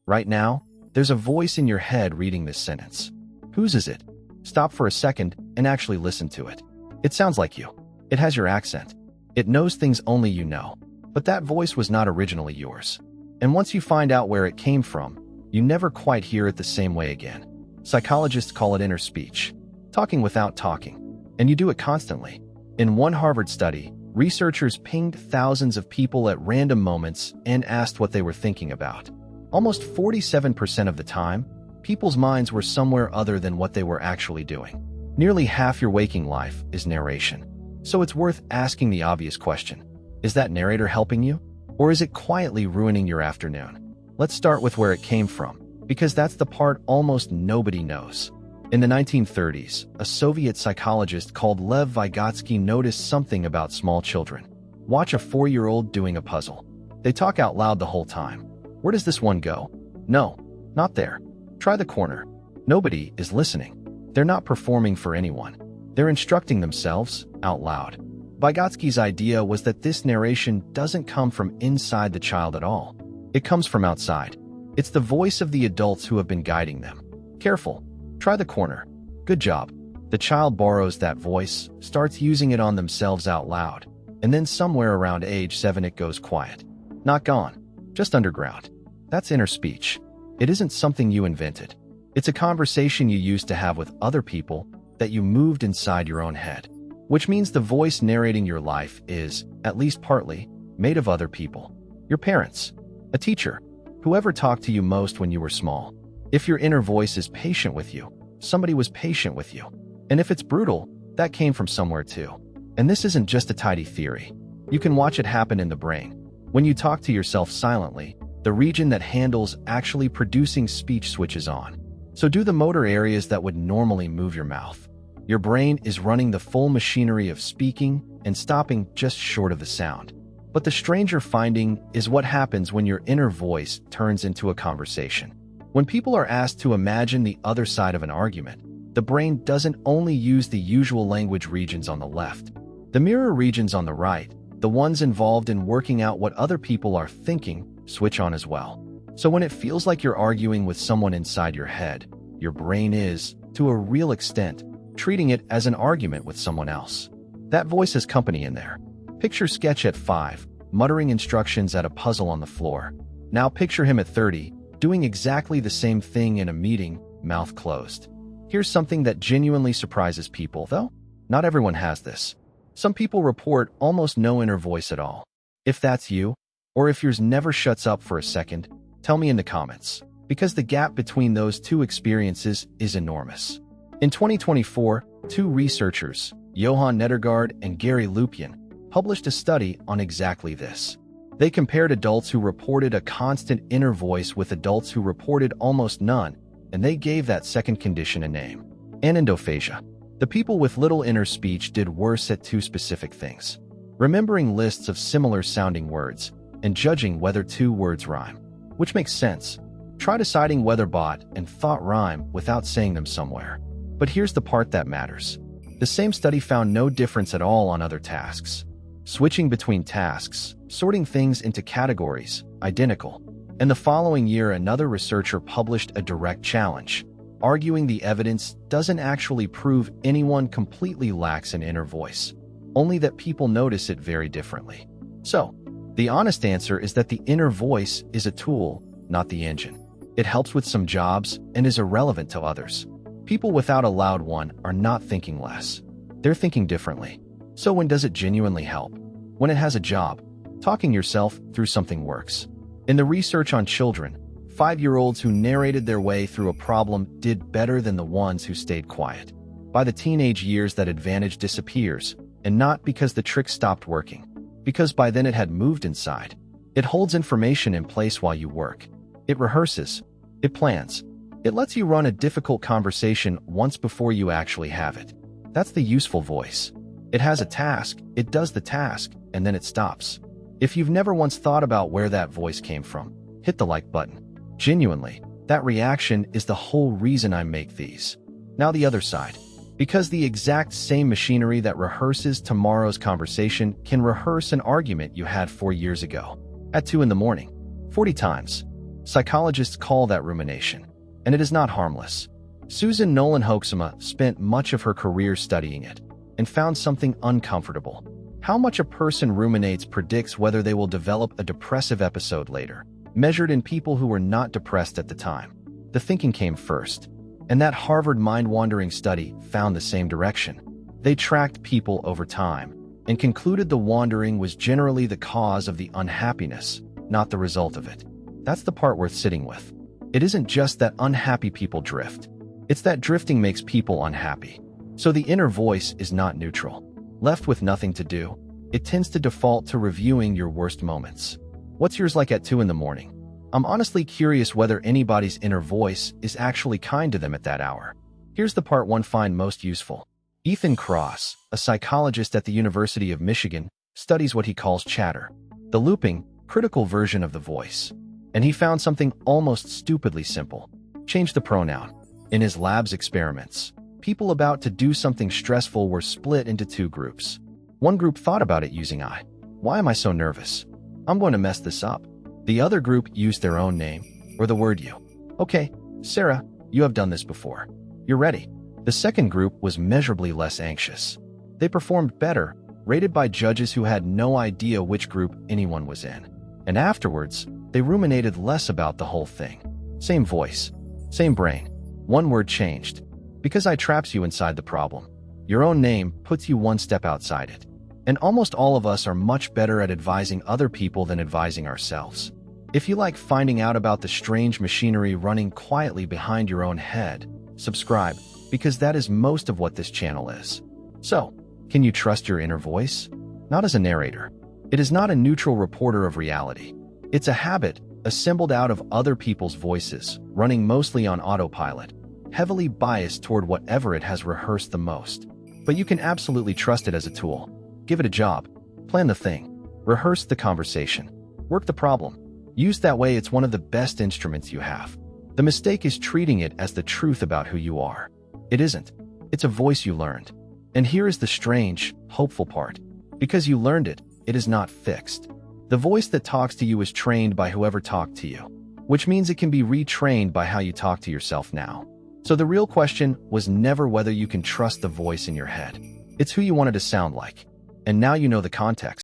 Right now, there's a voice in your head reading this sentence. Whose is it? Stop for a second and actually listen to it. It sounds like you. It has your accent. It knows things only you know. But that voice was not originally yours. And once you find out where it came from, you never quite hear it the same way again. Psychologists call it inner speech, talking without talking. And you do it constantly. In one Harvard study, researchers pinged thousands of people at random moments and asked what they were thinking about. Almost 47% of the time, people's minds were somewhere other than what they were actually doing. Nearly half your waking life is narration. So it's worth asking the obvious question. Is that narrator helping you? Or is it quietly ruining your afternoon? Let's start with where it came from, because that's the part almost nobody knows. In the 1930s, a Soviet psychologist called Lev Vygotsky noticed something about small children. Watch a 4-year-old doing a puzzle. They talk out loud the whole time. Where does this one go? No, not there. Try the corner. Nobody is listening. They're not performing for anyone. They're instructing themselves out loud. Vygotsky's idea was that this narration doesn't come from inside the child at all. It comes from outside. It's the voice of the adults who have been guiding them. Careful. Try the corner. Good job. The child borrows that voice, starts using it on themselves out loud, and then somewhere around age 7 it goes quiet. Not gone. Just underground. That's inner speech. It isn't something you invented. It's a conversation you used to have with other people that you moved inside your own head. Which means the voice narrating your life is, at least partly, made of other people. Your parents, a teacher, whoever talked to you most when you were small. If your inner voice is patient with you, somebody was patient with you. And if it's brutal, that came from somewhere too. And this isn't just a tidy theory. You can watch it happen in the brain. When you talk to yourself silently, the region that handles actually producing speech switches on. So do the motor areas that would normally move your mouth. Your brain is running the full machinery of speaking and stopping just short of the sound. But the stranger finding is what happens when your inner voice turns into a conversation. When people are asked to imagine the other side of an argument, the brain doesn't only use the usual language regions on the left. The mirror regions on the right, the ones involved in working out what other people are thinking, switch on as well. So when it feels like you're arguing with someone inside your head, your brain is, to a real extent, treating it as an argument with someone else. That voice has company in there. Picture Sketch at 5, muttering instructions at a puzzle on the floor. Now picture him at 30, doing exactly the same thing in a meeting, mouth closed. Here's something that genuinely surprises people, though. Not everyone has this. Some people report almost no inner voice at all. If that's you, or if yours never shuts up for a second, tell me in the comments, because the gap between those two experiences is enormous. In 2024, 2 researchers, Johan Nedergaard and Gary Lupien, published a study on exactly this. They compared adults who reported a constant inner voice with adults who reported almost none, and they gave that second condition a name: anendophasia. The people with little inner speech did worse at 2 specific things: remembering lists of similar-sounding words and judging whether 2 words rhyme. Which makes sense. Try deciding whether bought and thought rhyme without saying them somewhere. But here's the part that matters. The same study found no difference at all on other tasks. Switching between tasks, sorting things into categories, identical. And the following year, another researcher published a direct challenge, arguing the evidence doesn't actually prove anyone completely lacks an inner voice, only that people notice it very differently. So, the honest answer is that the inner voice is a tool, not the engine. It helps with some jobs and is irrelevant to others. People without a loud one are not thinking less. They're thinking differently. So when does it genuinely help? When it has a job. Talking yourself through something works. In the research on children, 5-year-olds who narrated their way through a problem did better than the ones who stayed quiet. By the teenage years, that advantage disappears, and not because the trick stopped working, because by then it had moved inside. It holds information in place while you work. It rehearses. It plans. It lets you run a difficult conversation once before you actually have it. That's the useful voice. It has a task, it does the task, and then it stops. If you've never once thought about where that voice came from, hit the like button. Genuinely, that reaction is the whole reason I make these. Now the other side. Because the exact same machinery that rehearses tomorrow's conversation can rehearse an argument you had 4 years ago, at 2 in the morning, 40 times. Psychologists call that rumination, and it is not harmless. Susan Nolan Hoeksema spent much of her career studying it and found something uncomfortable. How much a person ruminates predicts whether they will develop a depressive episode later, measured in people who were not depressed at the time. The thinking came first, and that Harvard mind-wandering study found the same direction. They tracked people over time and concluded the wandering was generally the cause of the unhappiness, not the result of it. That's the part worth sitting with. It isn't just that unhappy people drift. It's that drifting makes people unhappy. So the inner voice is not neutral. Left with nothing to do, it tends to default to reviewing your worst moments. What's yours like at 2 in the morning? I'm honestly curious whether anybody's inner voice is actually kind to them at that hour. Here's the part one find most useful. Ethan Kross, a psychologist at the University of Michigan, studies what he calls chatter, the looping, critical version of the voice. And he found something almost stupidly simple. Change the pronoun. In his lab's experiments, people about to do something stressful were split into 2 groups. One group thought about it using I. Why am I so nervous? I'm going to mess this up. The other group used their own name, or the word you. Okay, Sarah, you have done this before. You're ready. The second group was measurably less anxious. They performed better, rated by judges who had no idea which group anyone was in. And afterwards, they ruminated less about the whole thing. Same voice, same brain. One word changed. Because I traps you inside the problem. Your own name puts you one step outside it. And almost all of us are much better at advising other people than advising ourselves. If you like finding out about the strange machinery running quietly behind your own head, subscribe, because that is most of what this channel is. So, can you trust your inner voice? Not as a narrator. It is not a neutral reporter of reality. It's a habit, assembled out of other people's voices, running mostly on autopilot, heavily biased toward whatever it has rehearsed the most. But you can absolutely trust it as a tool. Give it a job. Plan the thing. Rehearse the conversation. Work the problem. Used that way, it's one of the best instruments you have. The mistake is treating it as the truth about who you are. It isn't. It's a voice you learned. And here is the strange, hopeful part. Because you learned it, it is not fixed. The voice that talks to you is trained by whoever talked to you, which means it can be retrained by how you talk to yourself now. So the real question was never whether you can trust the voice in your head. It's who you wanted to sound like. And now you know the context.